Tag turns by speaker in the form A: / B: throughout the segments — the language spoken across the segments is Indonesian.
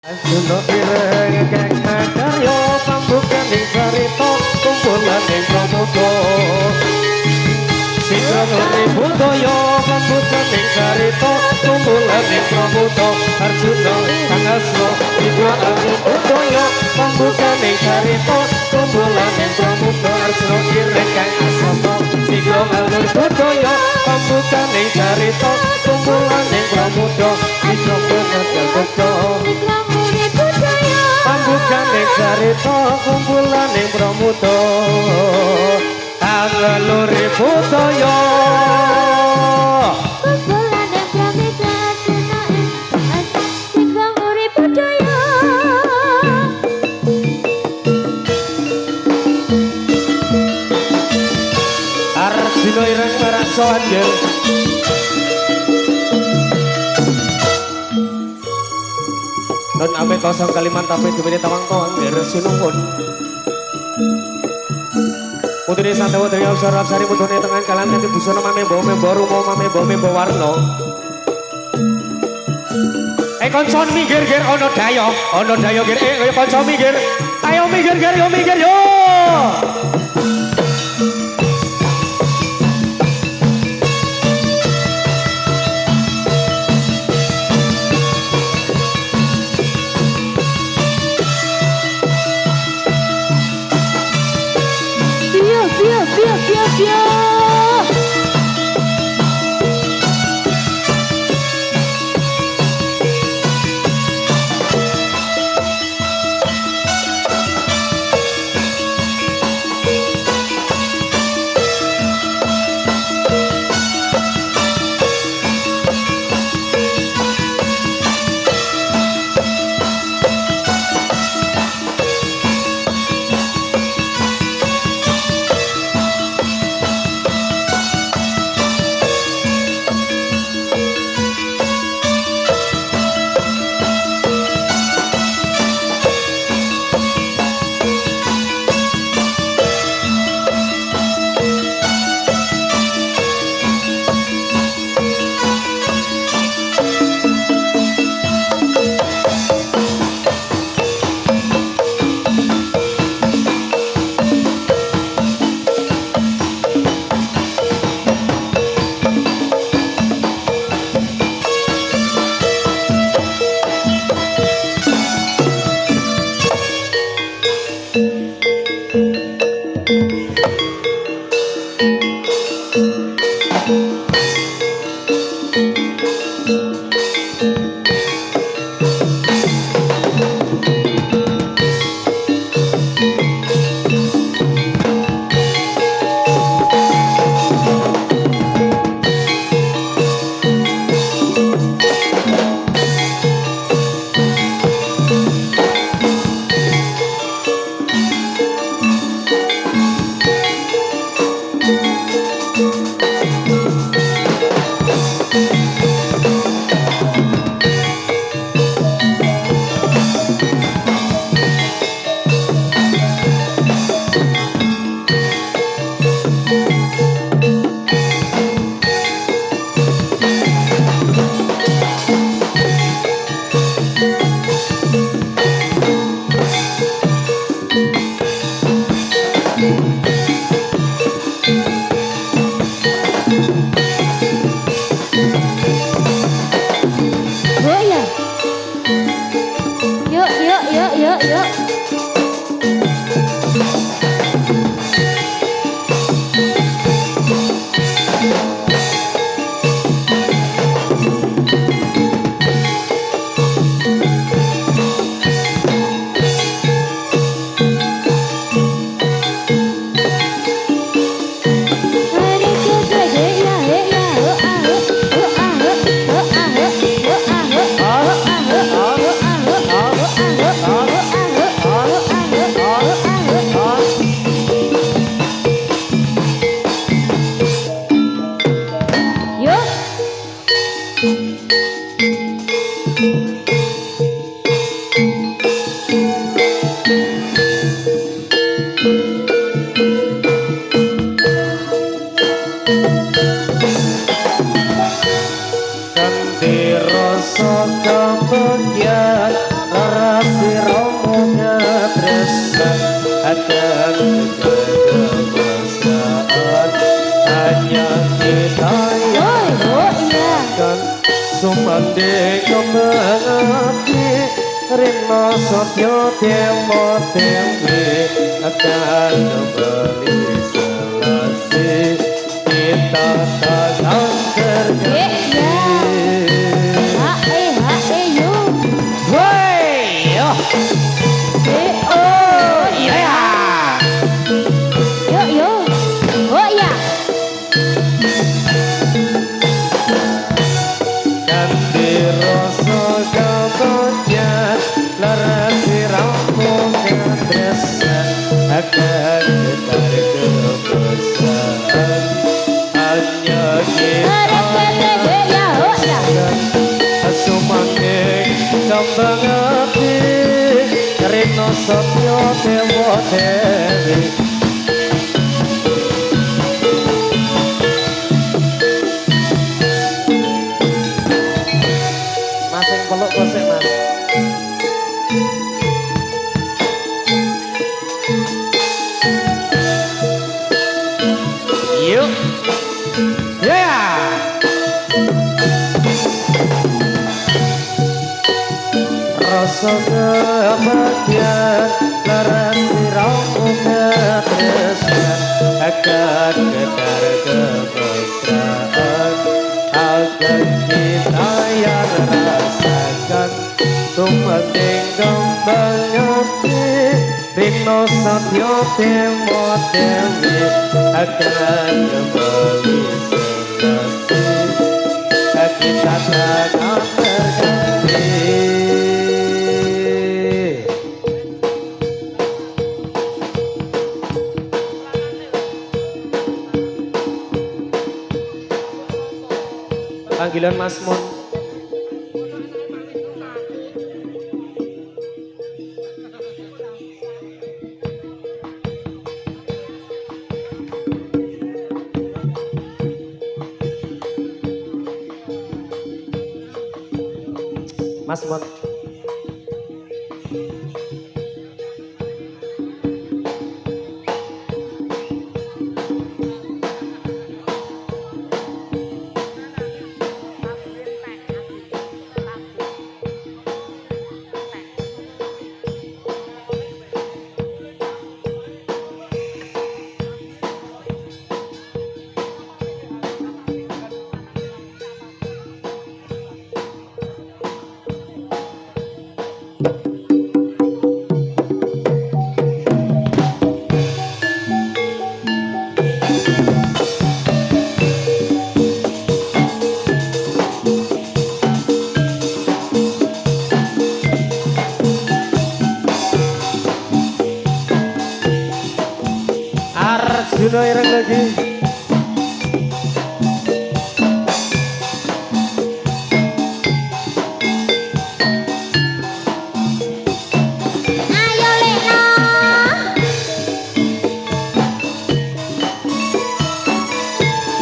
A: Suno ireng kek makaryo pambukan ing sarita kumpulan ing pramuka Sikrong ribudaya pambukan ing sarita kumpulan ing pramuka Arjuna kang asma Sikrong ribudaya pambukan ing sarita kumpulan ing pramuka Arjuna ireng kang asma Sikrong ribudaya pambukan ing sarita kumpulan ing pramuka Sikrong ribudaya Pambukan ing carita kumpulan ing pramuta tanggal lore budaya
B: kumpulan ing pramuta cina ing sikang urip budaya
A: Arjuna ireng merasa anjir Don ame kosong kaliman tapi diberi tawang toang dari sinuhun Putri santawa dari Ausar Rapsari Mudhone Tengan Kalan Nanti Busana Mame Bawa Membawa Rumo Mame Bawa Membawa Warno konson minggir gir ono dayo gir konson minggir ayo minggir gir yo minggir yo dek mengerti Rino Sotyo Temo Tempe akan kembali selesai kita takkan terganti.
B: Yo.
A: Woi, yo,
B: Oh
A: iya ya.
B: yo. Oh ya.
A: Ganti rasa kabarnya laras siramu ketesan akan getar kebesaran hanya kita
B: Ya, oh ya.
A: Sumangking kembang api Rino Sotyo Dewa Dewi Mas yang peluk kosek mas Yuk Yeah Rasa kebahagiaan laras siramu ketesan akan getar kemesraan akan kita yang rasakan tumpeng kembang api Rino Sotyo Temo Dewi akan kembali selesai kita takkan terganti. Panggilan Mas Mun. Mas Mun. Arjuna ireng lagi.
B: Ayo Lena.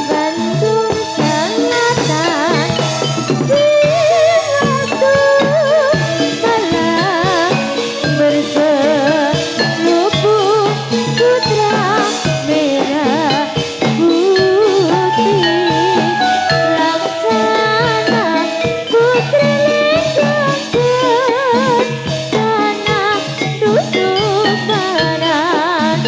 B: Bandung Selatan di waktu malam berselubung putra merah putih laksana putri lenggang tanah tusuk barat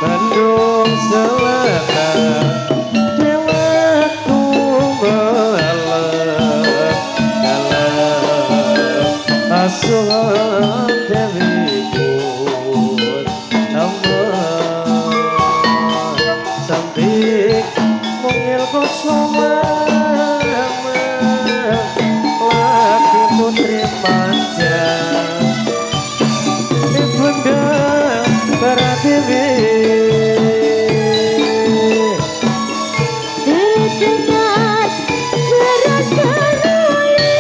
A: Bandung Selatan Dewa Tunggalan Dalam asuhan Dewi pun aman Sampai mungil kosoman Laki putri panjang Ibunda Baratiwi
B: terdengar suara seruling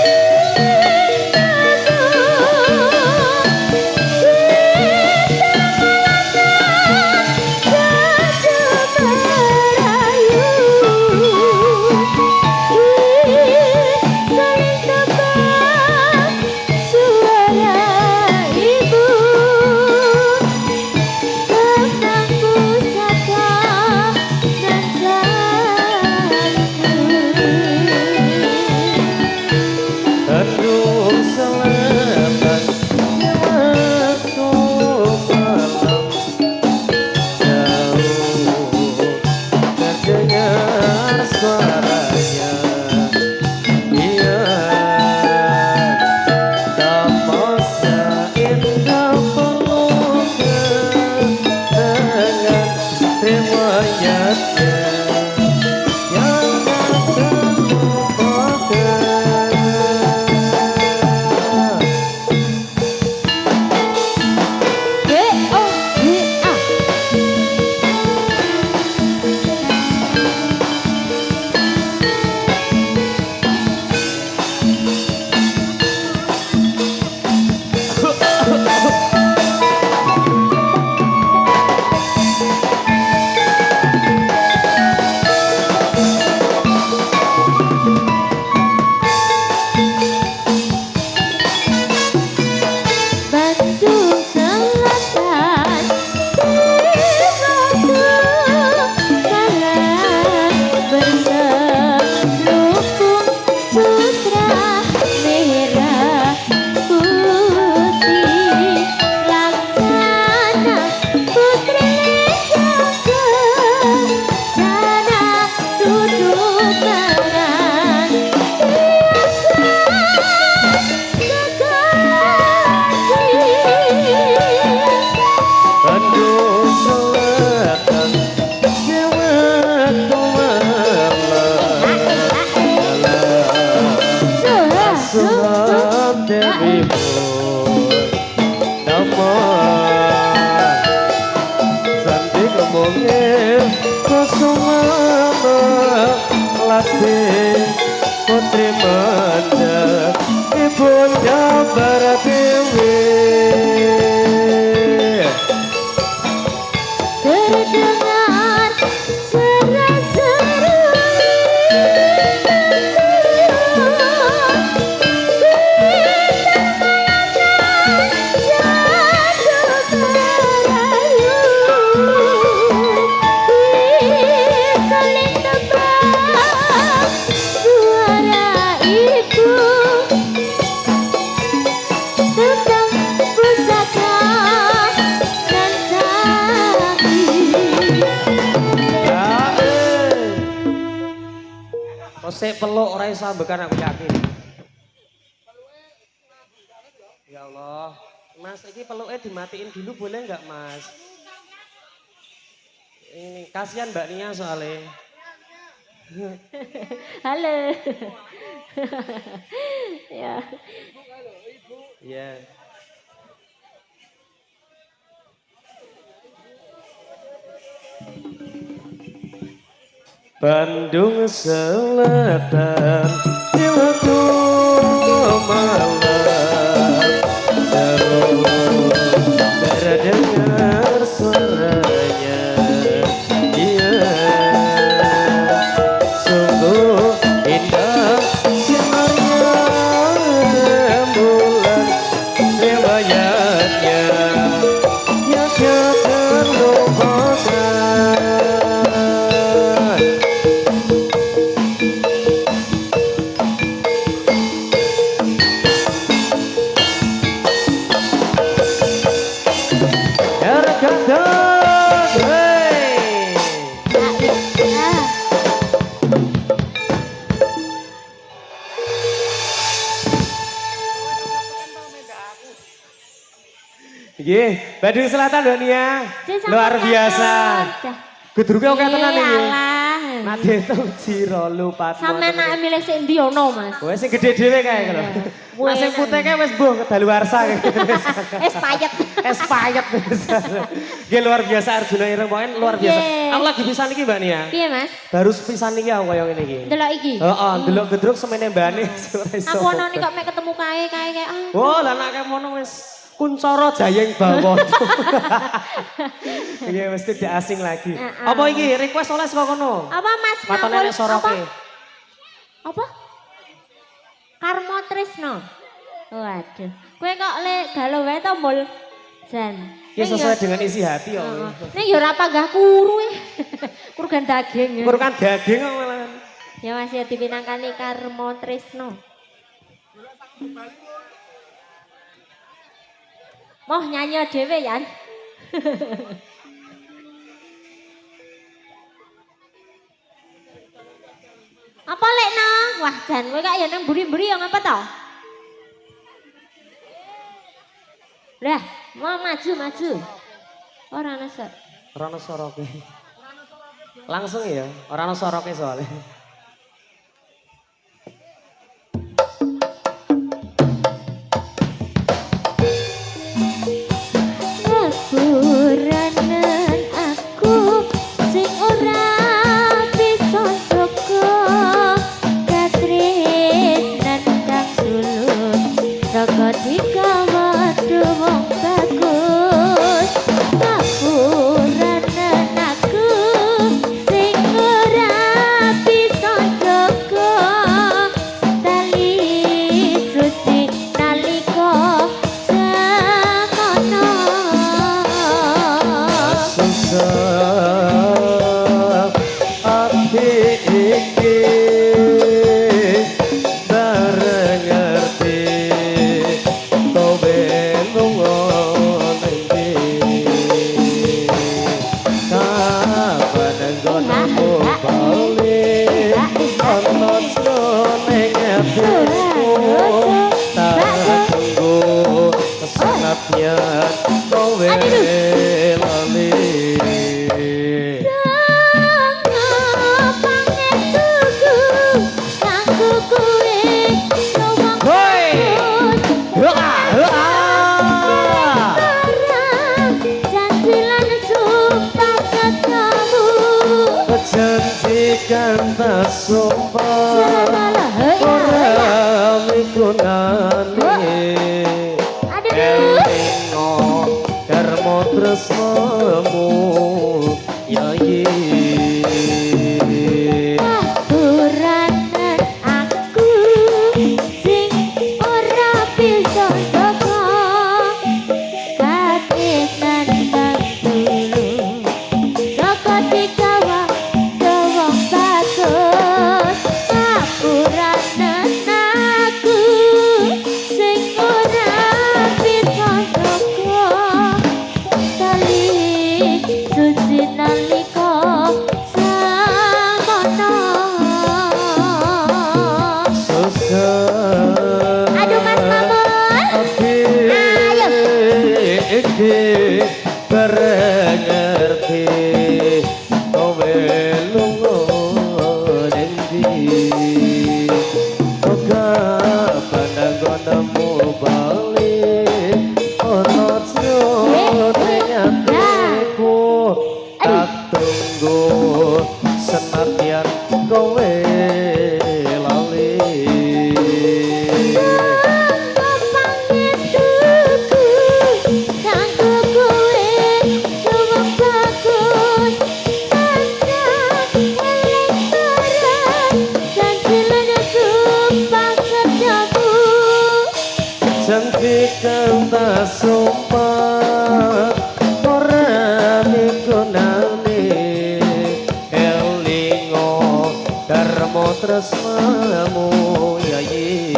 B: berselubung putra merah putih laksana putri jaga sana duduk barang
A: Bandung Selatan Dewek Tumalah Sulam Dewi Pun Nama Sandi ngomongin Kusumama Latih Putri Manda Ibunda Barat Dewi
B: terdengar seru-seru jatuh merayu saling tebak suara ibu tentang pusaka dan sakti.
A: Ya Kosek peluk ora iso ambekan aku yakin. Ya Allah. Mas ini peluknya dimatiin dulu boleh nggak Mas? Ini kasihan Mbak Nia soalnya.
B: Halo. Ya.
A: Iya. Bandung Selatan di waktu malam seru terdengar suaranya iya sungguh indah sinarnya rembulan riwayatnya yang akan lupakan. Nggih, Bandung Selatan lho Nia. Luar biasa. Gudruke oke tenan iki. Nate Jiro lupa.
B: Sampe nek milih sing ndi ono, Mas.
A: Wes sing gedhe dhewe kae lho. Mas sing putih kae wis mbuh kedaluwarsa.
B: Es payet.
A: Es payet. Nggih luar biasa Arjuna Ireng pokoke luar biasa.
B: Nggih.
A: Aku lagi pisan iki Mbak Nia.
B: Piye, Mas?
A: Baru pisan iki aku koyo ngene iki.
B: Delok iki.
A: Heeh, delok gedruk semene mbane ora iso.
B: Aku ono nih kok mek ketemu kae kae.
A: Oh, lah nek kae mono wis Kuncoro Jayeng Bawono. Iya mesti tidak asing lagi. Apa iki request oleh saka kono?
B: Apa Mas?
A: Watone nek soroke.
B: Apa? Karmo Trisno. Waduh. Kowe kok le galau wae to mul Jan.
A: Iki sesuai dengan isi hati ya.
B: Ning ya ora panggah kuru e. Kurgan daging.
A: Kurkan daging kok malah.
B: Ya Mas ya dipinangkani Karmo Trisno. Moh nyanyi dhewe Yan. Apa lekno? Wah Jan kowe kok ya nang mburi-mburi ya ngapa to? Lah, mau maju. Ora ana sor.
A: Ora ana soroke. Langsung ya, ora ana soroke soalnya.
B: Ngapuranen aku sing ora bisa joko katresnan kang tulus saka dikawadhu wong bagus. Ngapuranen aku sing ora bisa joko tali suci nalika semono.
A: Susah hati iki bareng ngerti kowe lunga ngendi kapan nggonmu bali ana jroning atiku tak tunggu kesenapyan kowe lali Kanta sumpah ora migunane elingo karmo tresnamu yayi
B: Uranan aku sing ora bisa jaga katinan bantulu saka digawa wong bagus uranan aku sing ora bisa jaga kali suci nalika Aduh Mas Mamun. Ayo.
A: Iki bareng ngerti kowe lunga ngendi kapan nggonmu bali ana jroning atiku tak tunggu senadyan kowe lali janji kanta sumpah ora migunane elingo karmo tresnamu yayi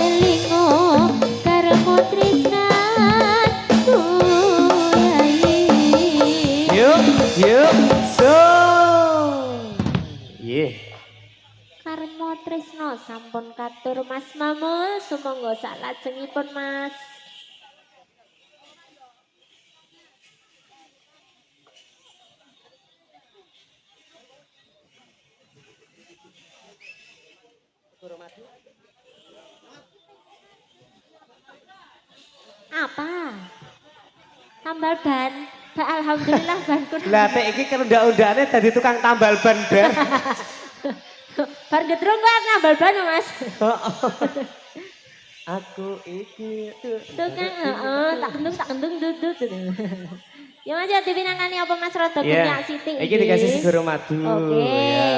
B: Elingo karmo tresnamu yayi
A: yuk so
B: Karmo tresno sampun katur Mas Mamun sumangga salajengipun Mas apa? Tambal ban. Alhamdulillah banku.
A: lah teh iki kan undak-undakane dadi tukang tambal ban bar
B: Bar gedrung kok tambal ban Mas.
A: aku iki
B: Tukang tak gendung dudut. Ya Mas ya dipinangani apa Mas Rodo punya Siti.
A: Iki dikasih segoro madu.
B: Oke.
A: Ya.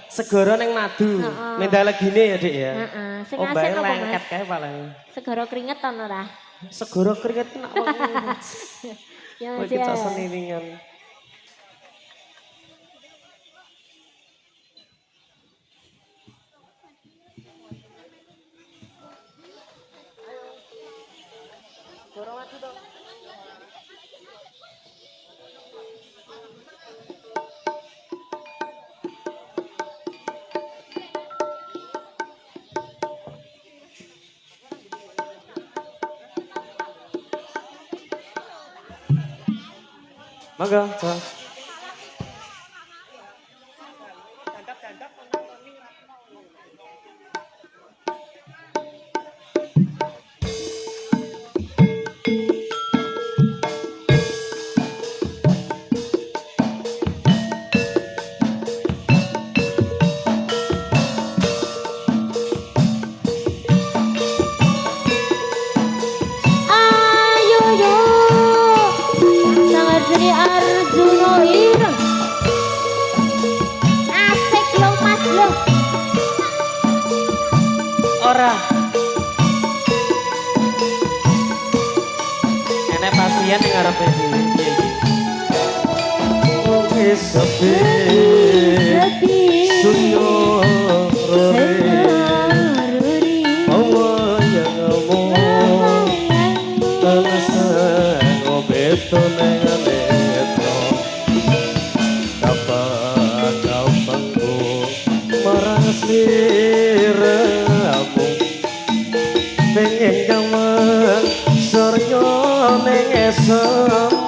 A: Segoro ning madu. Minta legine ya, Dik ya.
B: Heeh. Sing asin apa Mas?
A: lengket kae paling.
B: Segoro keringet ono ora?
A: Segoro keringet nak wengi.
B: Ya
A: Kowe
B: Mas
A: iki
B: ya.
A: cak seniningan. Segoro madu to. Mangga, Cak.
B: Ayo yo. Sangat Sri Arjuno Ireng. Asik lo Mas lo.
A: Ora. Enek pasien yang ngarepe dhewe. Piye iki? Oke sepi sunyo rori awayangmu alasan obeto nenganeto kapan-kapanku marang sliramu pengen gaman soryo ning esemu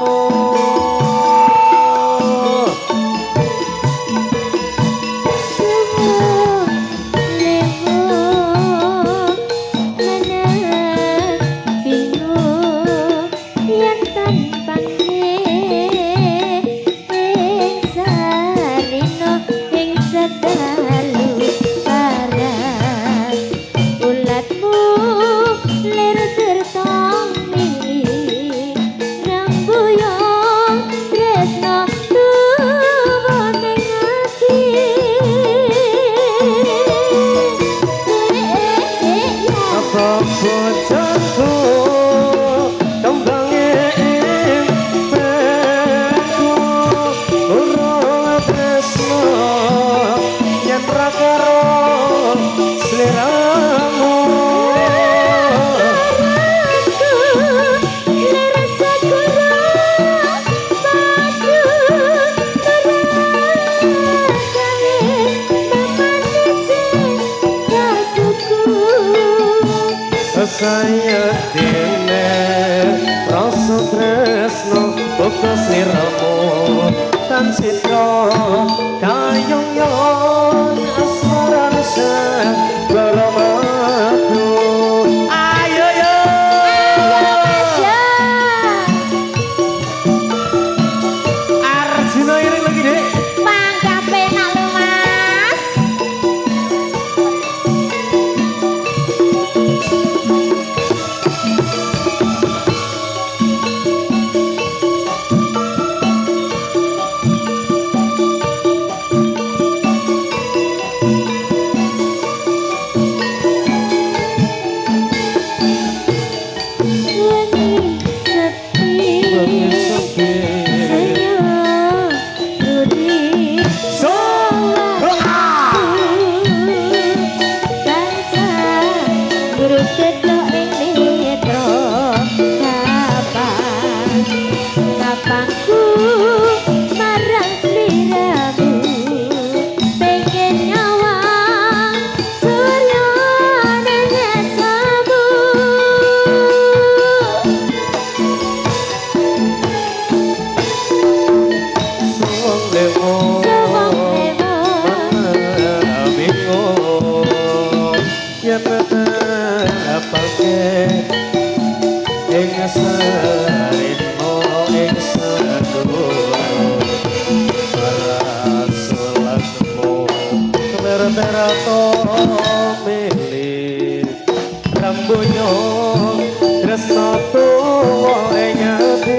A: saya dene rasa tresno buka sliramu tan citra kayong yon asmara rasa balamatu ayo yo Arjuna iring lagi dek
B: mangga penak lu mas
A: Rambunya tresno tuwa enyati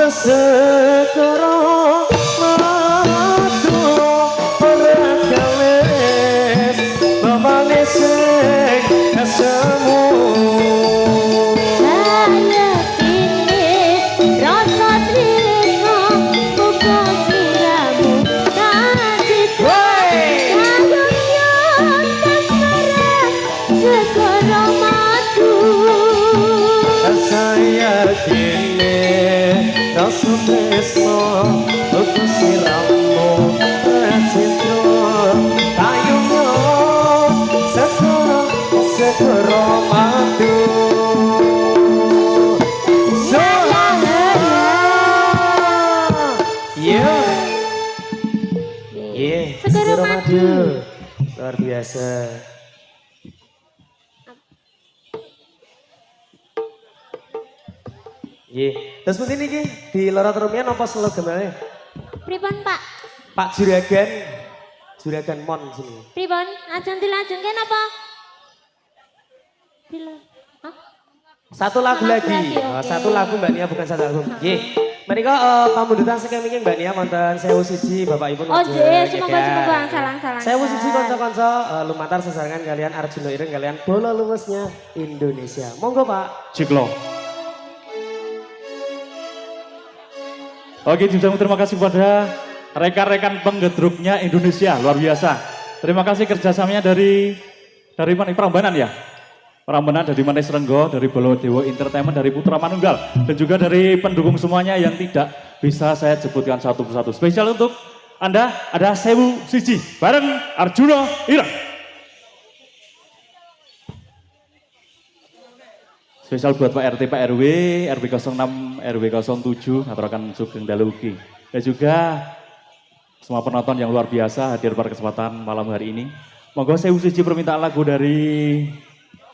A: sekoro matu ora gawes mamanesek kasemu
B: saya kini rasa tresno buka sliramu najis kayong yon asmara sekoro matu
A: saya kini rasa tresno buka sliramu citra kayungmu sekoro matu Segoro madu luar biasa. Terus mesti ini di Lorot Rumian apa slogannya?
B: Pripun Pak?
A: Pak Juragan Mon sini.
B: Pripun? Ajeng dilajengke napa? Film. Hah?
A: Satu lagu
B: Lagu
A: lagi.
B: lagi,
A: Oh,
B: oke.
A: satu lagu Mbak Nia bukan satu album. Nggih. Menika pamundutan saking mriki Mbak Nia wonten 1001 Bapak Ibu
B: Oh, jeh, semoga salang.
A: 1001 kanca-kanca lumantar sesarengan kalian Arjuna Ireng kalian bola luwesnya Indonesia. Monggo Pak.
C: Ciklo. Oke, juga terima kasih kepada rekan-rekan penggedruknya Indonesia, luar biasa. Terima kasih kerjasamanya dari mana? Prambanan ya? Prambanan dari Manis Renggo, dari Bolodewo Entertainment, dari Putra Manunggal, dan juga dari pendukung semuanya yang tidak bisa saya sebutkan satu persatu. Spesial untuk Anda ada Sewu Siji bareng Arjuna Ireng. Spesial buat Pak RT, Pak RW, RW 06, RW 07, aturakan Sugeng Daluki. Dan juga semua penonton yang luar biasa hadir pada kesempatan malam hari ini. Monggo Sewu Siji permintaan lagu dari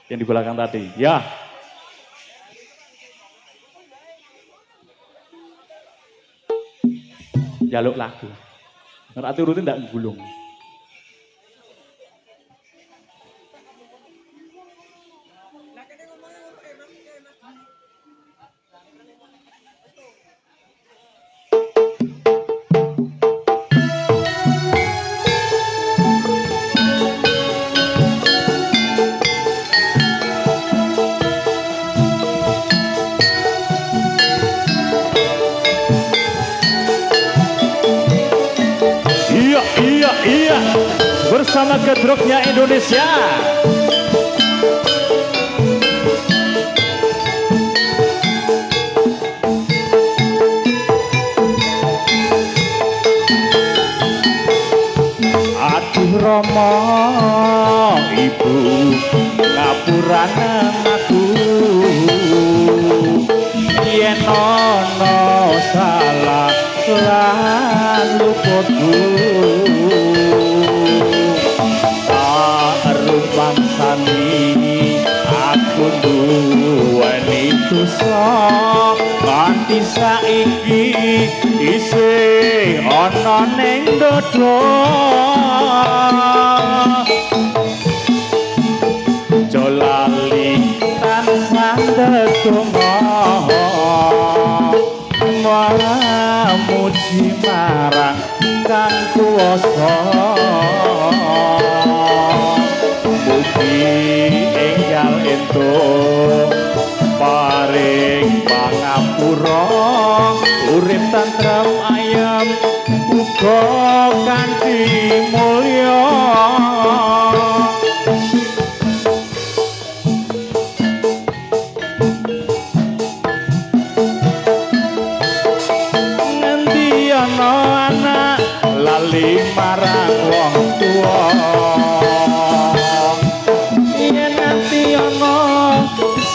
C: yang di belakang tadi. Ya. Jaluk lagu. Ngerti rutin enggak gulung. Iya, bersama gedruknya Indonesia. Aduh Rama, Ibu, ngapuranen aku. Yen ana salah lan luputku. Bangsani aku duweni dosa nganti saiki isih ana ning dodo jolali tansah ndedonga muji marang kang kuwasa enggal entuk paring pangapura urip tentrem ayem uga kanthi mulya ngendi ana anak lali marang wong tuwa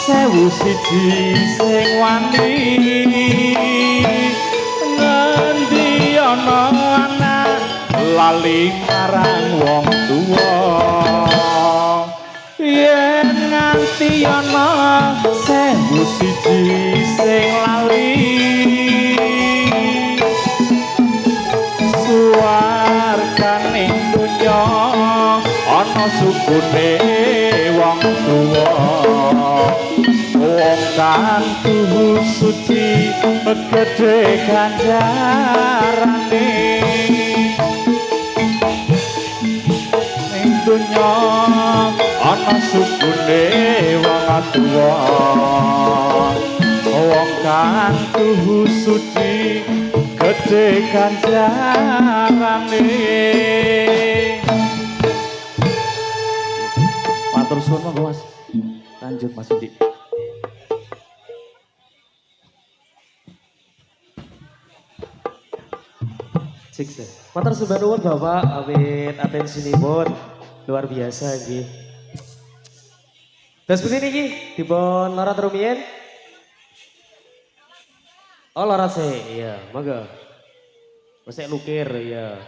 C: Sewu siji sing wani ngendi ana anak lali marang wong tuwa yen nganti ana sewu siji sing lali suwarganing donya ana sukune wong tuwa wong kang tuhu suci gedhe ganjarane ning donya ana sukune wong tuwa wong kang tuhu suci gedhe ganjarane matur suwun monggo Mas lanjut Mas Indi.
A: Matur sembah nuwun Bapak awit atensinipun luar biasa nggih. Terus begini iki dipun lorot rumiyin. Oh lorot sih, iya, monggo. Mesek lukir ya.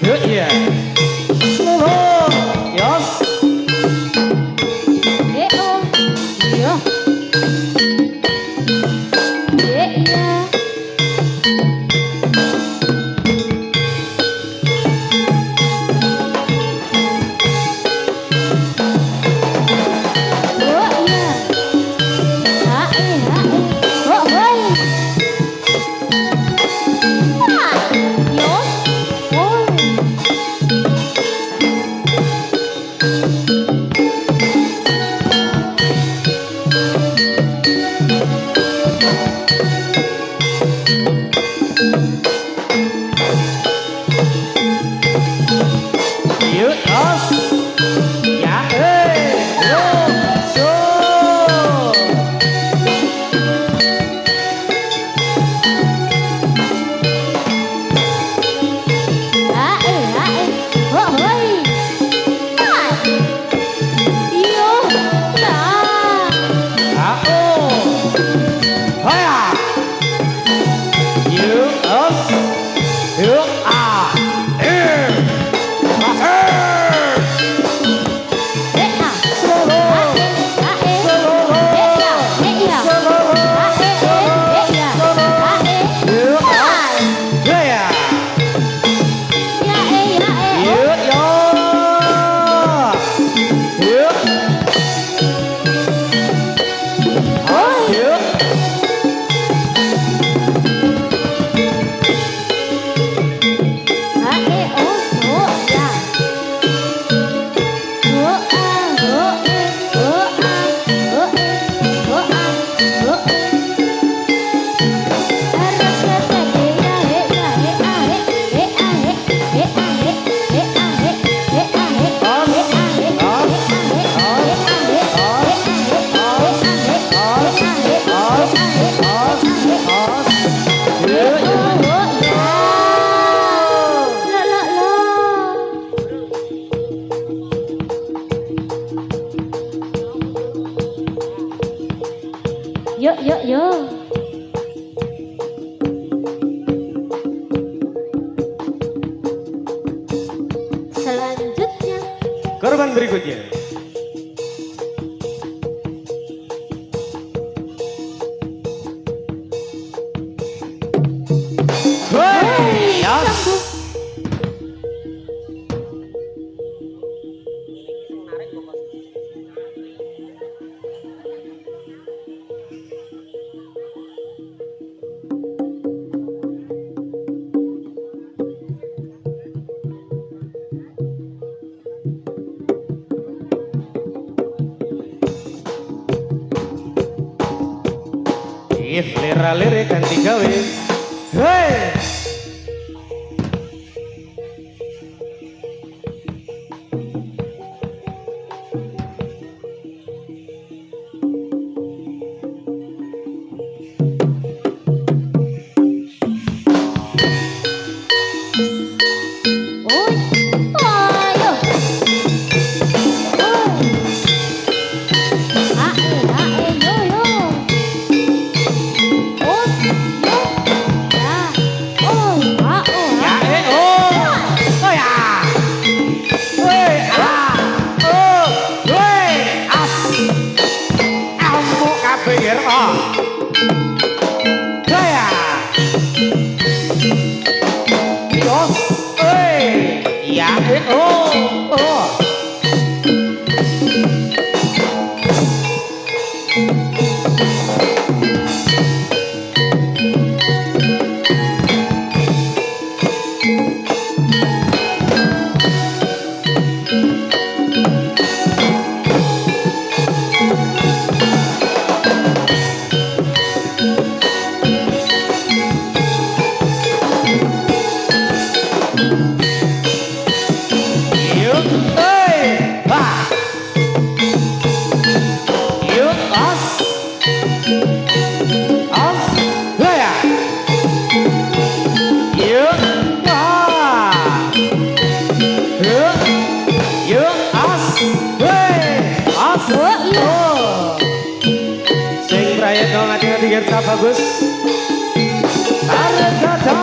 A: Yuk iya. Slow. Yos.
B: Oh. Iya. Iya. Oh iya. Hae. Oh hoi. Ah, Yos. Oh.
A: Yuk yos. Ya yo. So.
B: Hae. Oh hoi. Ah. Iyo. Nah.
A: Ako. Haya. Yuk yos. Yuk ah. Masuk. Gaya. Yuk yo. Yuk. Yuk.
B: Yuk. Selanjutnya.
A: Korban berikutnya. Hoi, yos. Ih, lira-lire ganti gawe. Hei. Tirta bagus. Tarik kata.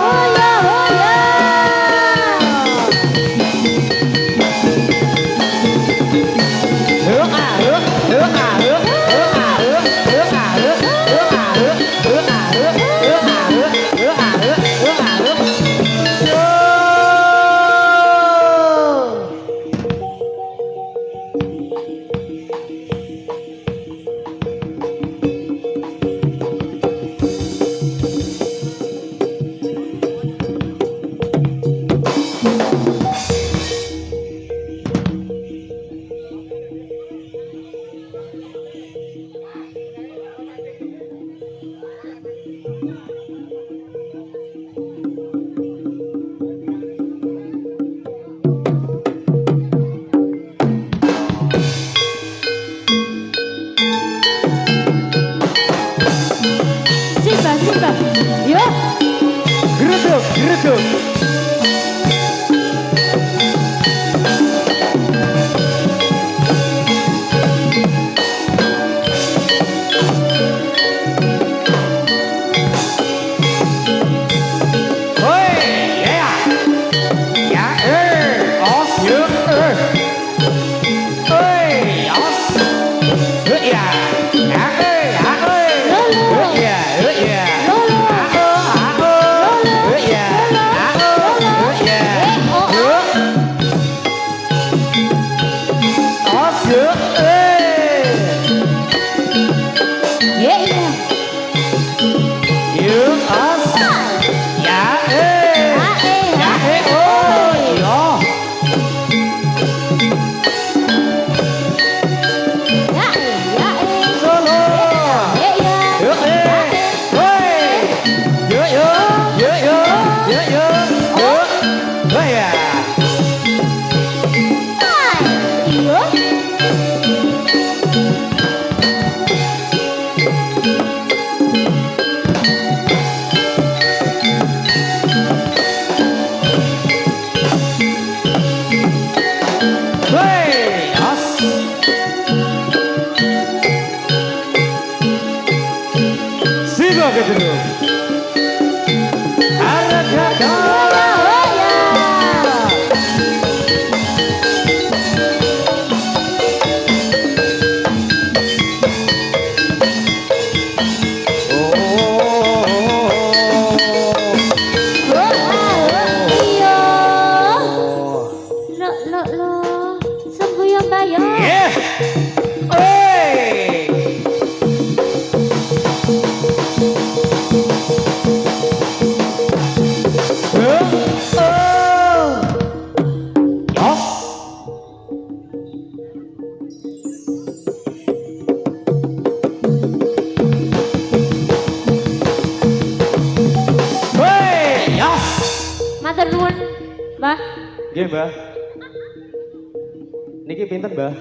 B: Matur nuwun, Mbah.
A: Nggih, Mbah. Niki pinten, Mbah?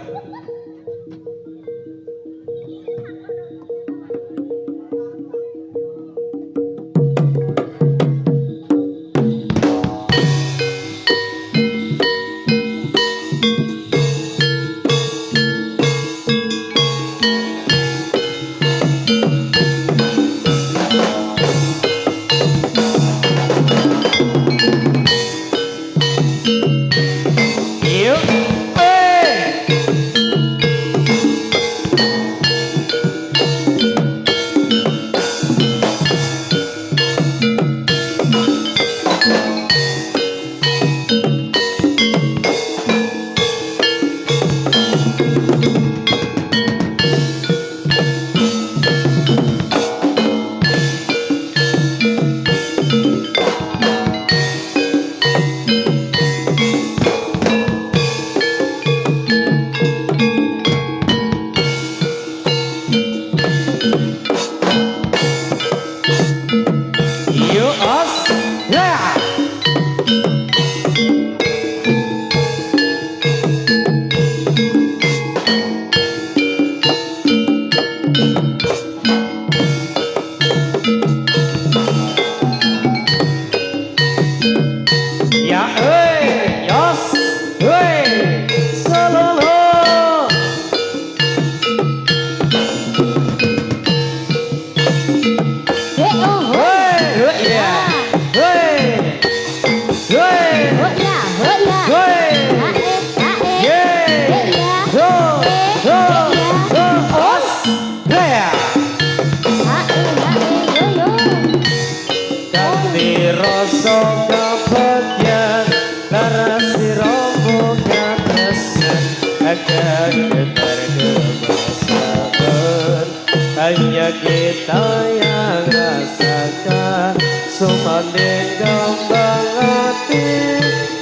A: Hanya kita yang rasakan Sumanding gambang hati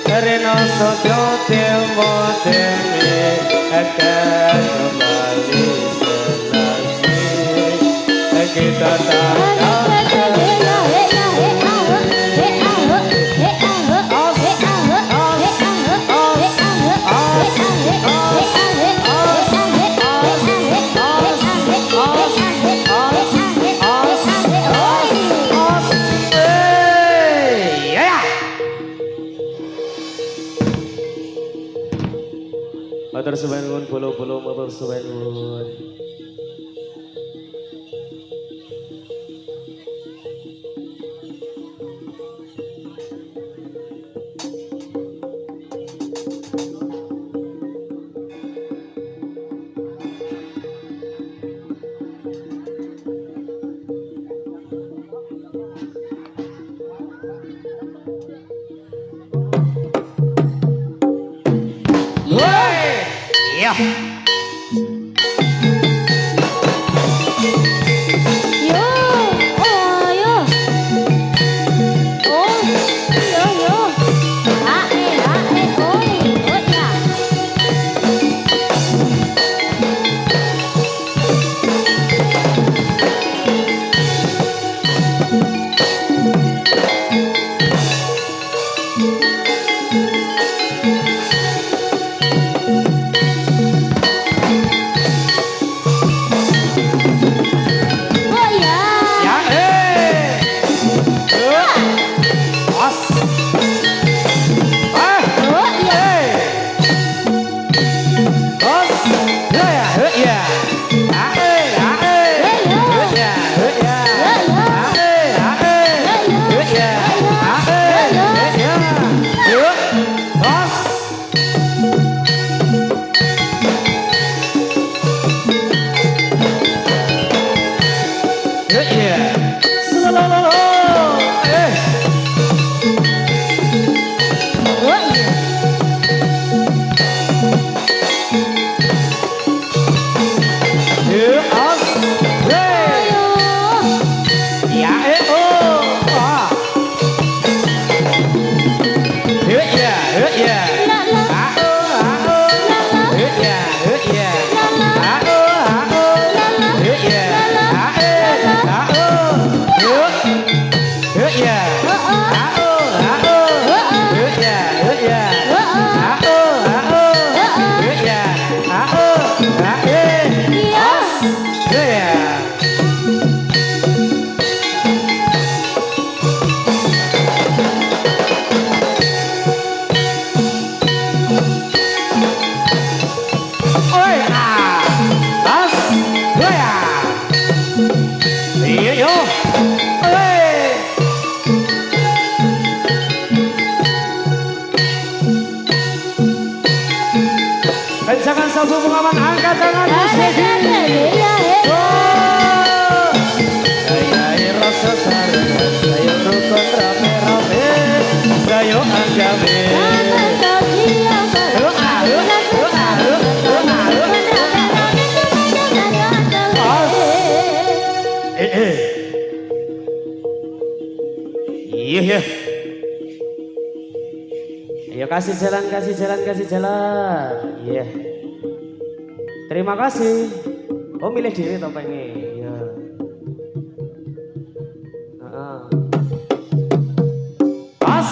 A: Reno sojo temo temi Akan kembali selasi Kita tak Matur suwun bolo-bolo matur suwun. Iya.
B: Yo, oh yo. Oh, yo yo. Oi, oh ya. Oh ya.
A: Ya Os.
B: Oh ya.
A: Os. Ya ya. Ya Kencangkan sabu pengaman, angkat tangan musisi. Saya rasa saringan, saya rukun rame-rame, saya anggame. Iya. Ayo kasih jalan, kasih jalan, kasih jalan. Iya. Terima kasih. Oh milih diri topengnya. Iya. Pas.